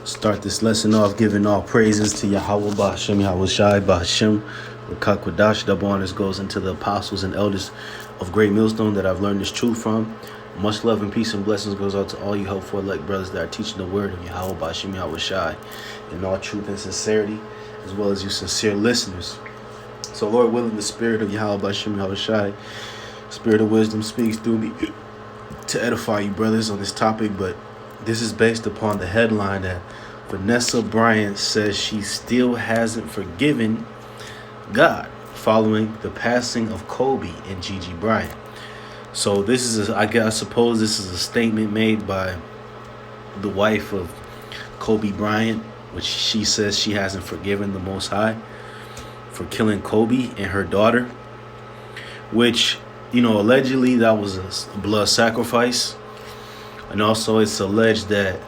Start this lesson off giving all praises to Yahweh Ba'Shem, Yahweh Shai Ba'Shem. Rakak Wadash, double honors goes into the apostles and elders of Great Millstone that I've learned this truth from. Much love and peace and blessings goes out to all you helpful elect brothers that are teaching the word of Yahweh Ba'Shem, Yahweh Shai in all truth and sincerity, as well as you sincere listeners. So Lord willing, the spirit of Yahweh Ba'Shem, Yahweh Shai, spirit of wisdom speaks through me to edify you brothers on this topic, but this is based upon the headline that Vanessa Bryant says she still hasn't forgiven God following the passing of Kobe and Gigi Bryant. So this is, I suppose this is a statement made by the wife of Kobe Bryant, which she says she hasn't forgiven the Most High for killing Kobe and her daughter, which, you know, allegedly that was a blood sacrifice. And also it's alleged that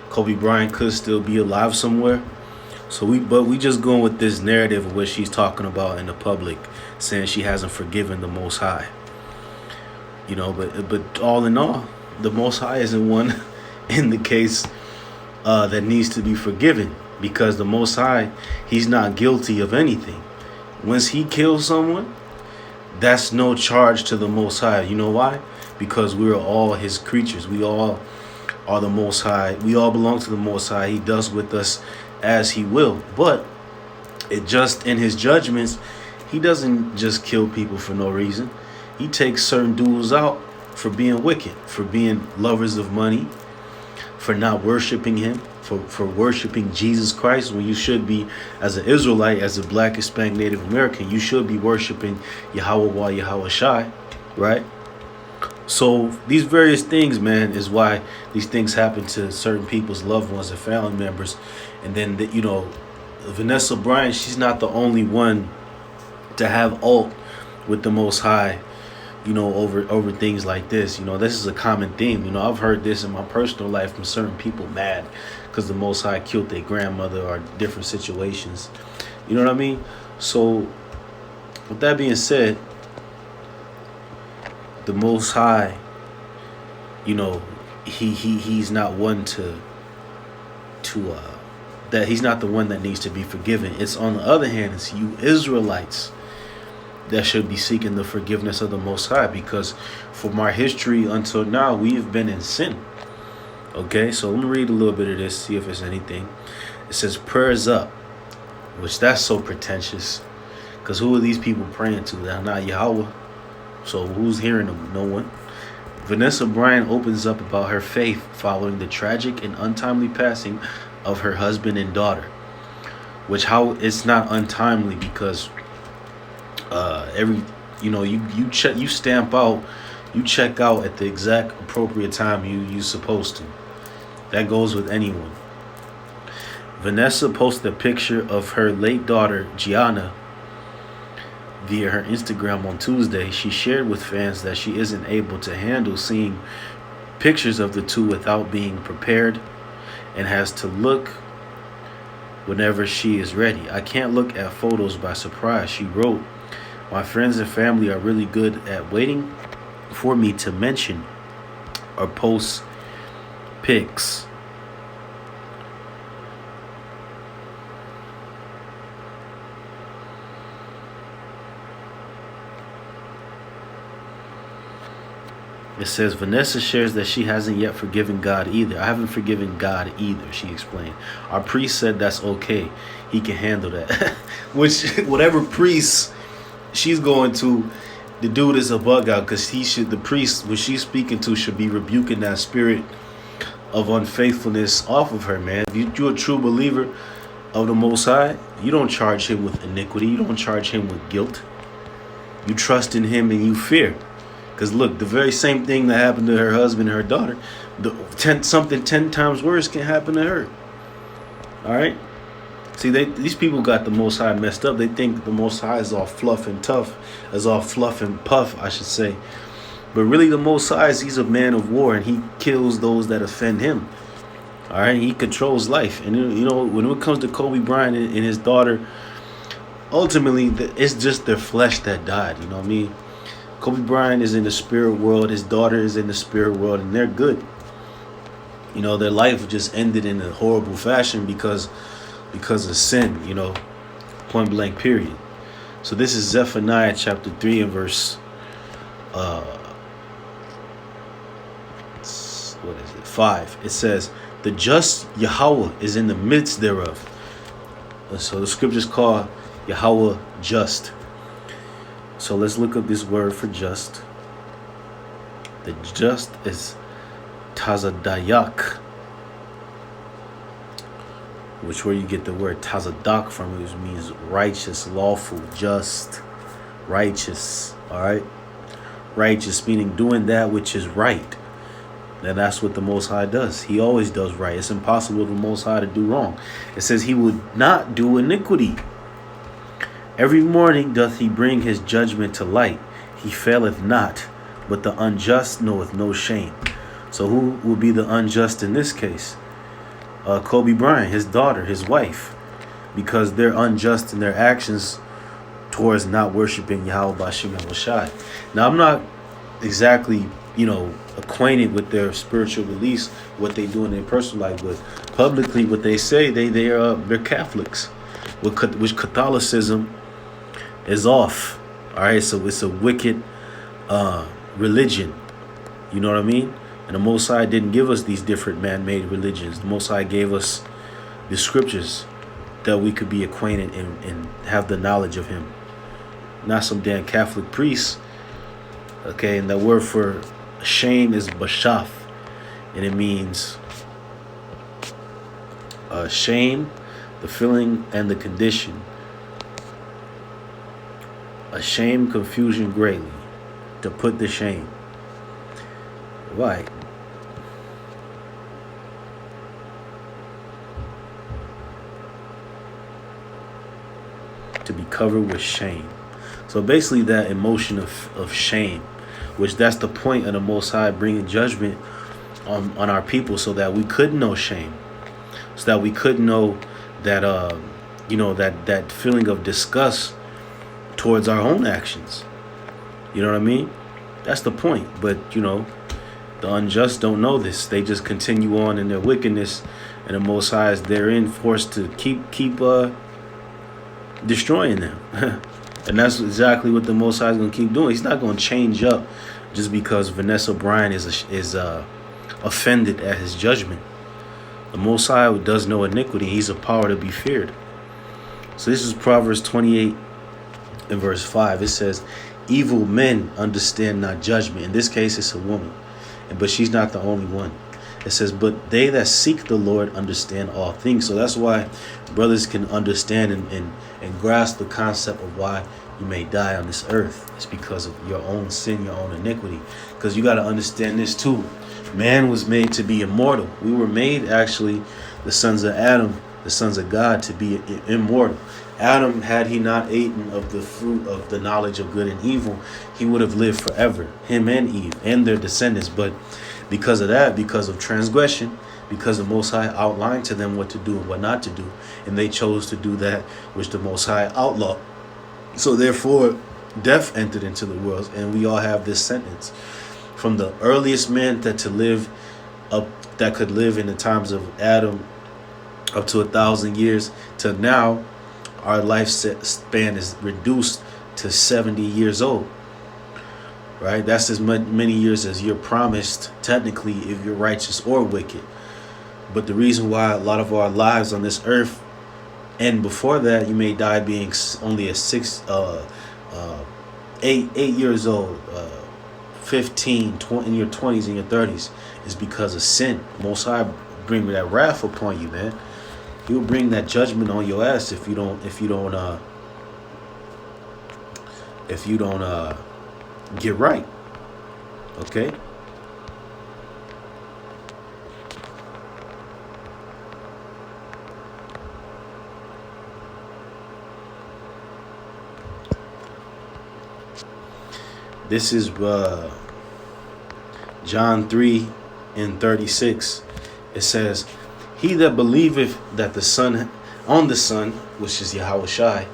Kobe Bryant could still be alive somewhere. So we just going with this narrative of what she's talking about in the public, saying she hasn't forgiven the Most High. You know, but all in all, the Most High isn't one in the case that needs to be forgiven, because the Most High, he's not guilty of anything. Once he kills someone, that's no charge to the Most High. You know why? Because we are all his creatures. We all are the Most High. We all belong to the Most High. He does with us as he will. But it just in his judgments, he doesn't just kill people for no reason. He takes certain dudes out for being wicked, for being lovers of money, for not worshiping him, for worshiping Jesus Christ, when you should be, as an Israelite, as a black, Hispanic, Native American, you should be worshiping Yahweh Yahweh Shai, right? So these various things, man, is why these things happen to certain people's loved ones and family members. And then, you know, Vanessa Bryant, she's not the only one to have ult with the Most High, you know, over things like this. You know, this is a common theme. You know, I've heard this in my personal life from certain people mad because the Most High killed their grandmother or different situations. You know what I mean? So with that being said, the Most High, you know, he's not one that he's not the one that needs to be forgiven. It's, on the other hand, it's you Israelites that should be seeking the forgiveness of the Most High, because from our history until now, we have been in sin. Okay, so let me read a little bit of this, see if there's anything. It says, prayers up, which that's so pretentious, because who are these people praying to? They're not Yahweh. So who's hearing them? No one. Vanessa Bryant opens up about her faith following the tragic and untimely passing of her husband and daughter. Which, how it's not untimely, because you check out at the exact appropriate time you supposed to. That goes with anyone. Vanessa posted a picture of her late daughter Gianna via her Instagram on Tuesday. She shared with fans that she isn't able to handle seeing pictures of the two without being prepared, and has to look whenever she is ready. I can't look at photos by surprise, she wrote. My friends and family are really good at waiting for me to mention or post pics. It says, Vanessa shares that she hasn't yet forgiven God either. I haven't forgiven God either, she explained. Our priest said that's okay. He can handle that. Which, whatever priest she's going to, the dude is a bug out, because the priest, what she's speaking to, should be rebuking that spirit of unfaithfulness off of her, man. If you're a true believer of the Most High, you don't charge him with iniquity. You don't charge him with guilt. You trust in him and you fear. Because look, the very same thing that happened to her husband and her daughter, something 10 times worse can happen to her. All right? See, these people got the Most High messed up. They think the Most High is all fluff and tough, is all fluff and puff, I should say. But really, the Most High he's a man of war, and he kills those that offend him. All right? He controls life. And, you know, when it comes to Kobe Bryant and his daughter, ultimately, it's just their flesh that died. You know what I mean? Kobe Bryant is in the spirit world. His daughter is in the spirit world, and they're good. Their life just ended in a horrible fashion because of sin. Point blank. Period. So this is Zephaniah chapter 3 and verse uh, 5. It says, "The just Yahweh is in the midst thereof." So the scriptures call Yahweh just. So let's look up this word for just. The just is Tazadayak, which where you get the word Tazadak from, which means righteous, lawful, just, righteous. All right, righteous meaning doing that which is right. And that's what the Most High does. He always does right. It's impossible for the Most High to do wrong. It says he would not do iniquity. Every morning doth he bring his judgment to light. He faileth not, but the unjust knoweth no shame. So who will be the unjust in this case? Kobe Bryant, his daughter, his wife, because they're unjust in their actions towards not worshiping Yahweh Bashim and Washai. Now, I'm not exactly, acquainted with their spiritual beliefs, what they do in their personal life, but publicly, what they say, they're Catholics, which Catholicism is off. All right, so it's a wicked religion. You know what I mean? And the Most High didn't give us these different man-made religions. The Most High gave us the scriptures that we could be acquainted and have the knowledge of Him. Not some damn Catholic priests. Okay, and the word for shame is bashaf, and it means shame, the feeling and the condition. A shame, confusion greatly, to put to shame. Right. To be covered with shame. So basically that emotion of shame, which that's the point of the Most High bringing judgment on our people, so that we could know shame, so that we could know that that feeling of disgust towards our own actions. You know what I mean? That's the point. But the unjust don't know this. They just continue on in their wickedness, and the Most High is therein forced to keep destroying them. And that's exactly what the Most High is going to keep doing. He's not going to change up just because Vanessa Bryant is offended at his judgment. The Most High does no iniquity. He's a power to be feared. So this is Proverbs 28 and verse 5. It says, "Evil men understand not judgment." In this case, it's a woman, but she's not the only one. It says, "But they that seek the Lord understand all things." So that's why brothers can understand and grasp the concept of why you may die on this earth. It's because of your own sin, your own iniquity. Because you got to understand this too. Man was made to be immortal. We were made, actually, the sons of Adam, the sons of God, to be immortal. Adam, had he not eaten of the fruit of the knowledge of good and evil, he would have lived forever, him and Eve and their descendants. But because of that, because of transgression, because the Most High outlined to them what to do and what not to do, and they chose to do that which the Most High outlawed. So therefore, death entered into the world, and we all have this sentence. From the earliest man that could live in the times of Adam up to 1,000 years to now, our lifespan is reduced to 70 years old. Right? That's as many years as you're promised, technically, if you're righteous or wicked. But the reason why a lot of our lives on this earth, and before that, you may die being only 8 years old, 15, 20, in your 20s and your 30s, is because of sin. Most High bring that wrath upon you, man. He will bring that judgment on your ass if you don't get right. Okay? This is John 3 and 36. It says, "He that believeth that the Son, on the Son, which is Yahweh Shai,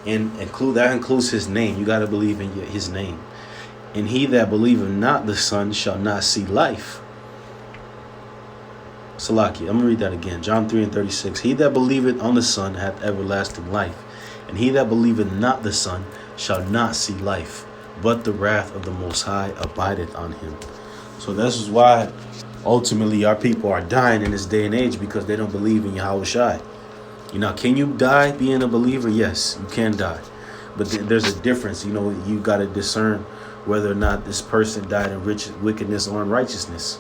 and that includes his name. You got to believe in his name. And he that believeth not the Son shall not see life, Salaki, I'm going to read that again. John 3:36. He that believeth on the Son hath everlasting life, and he that believeth not the Son shall not see life, but the wrath of the Most High abideth on him. So this is why ultimately our people are dying in this day and age, because they don't believe in Yahweh Shai. Can you die being a believer? Yes, you can die. But there's a difference. You got to discern whether or not this person died in wickedness or in righteousness.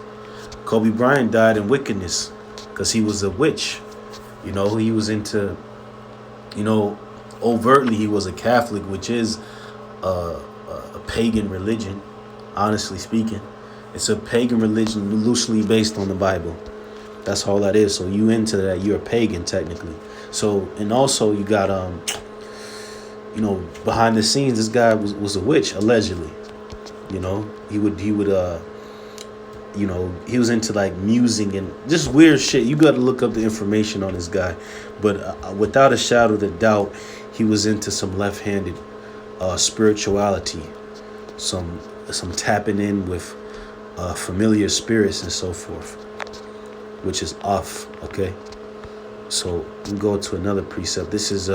Kobe Bryant died in wickedness because he was a witch. He was into, overtly he was a Catholic, which is a pagan religion, honestly speaking. It's a pagan religion loosely based on the Bible. That's all that is. So you into that, you're a pagan technically. So, and also you got, behind the scenes, this guy was a witch, allegedly. He would he was into like musing and just weird shit. You got to look up the information on this guy. But without a shadow of a doubt, he was into some left-handed spirituality, some tapping in with familiar spirits and so forth, which is off. Okay, so we go to another precept. This is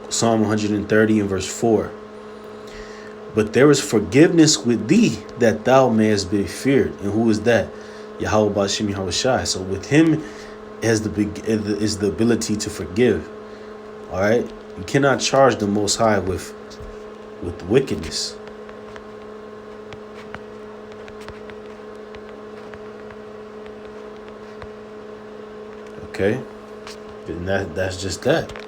Psalm 130 and verse 4. But there is forgiveness with thee, that thou mayest be feared. And who is that? Yahweh Bashim Yahweh Shai. So with him is the ability to forgive. All right? You cannot charge the Most High with wickedness. Okay? And that's just that.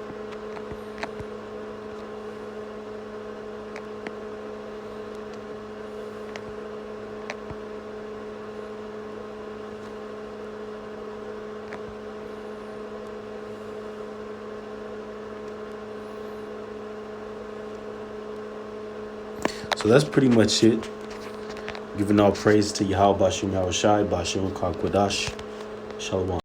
So that's pretty much it. Giving all praise to Yahweh Bashim Yahweh Shai, Bashim Kakwadash. Shalom.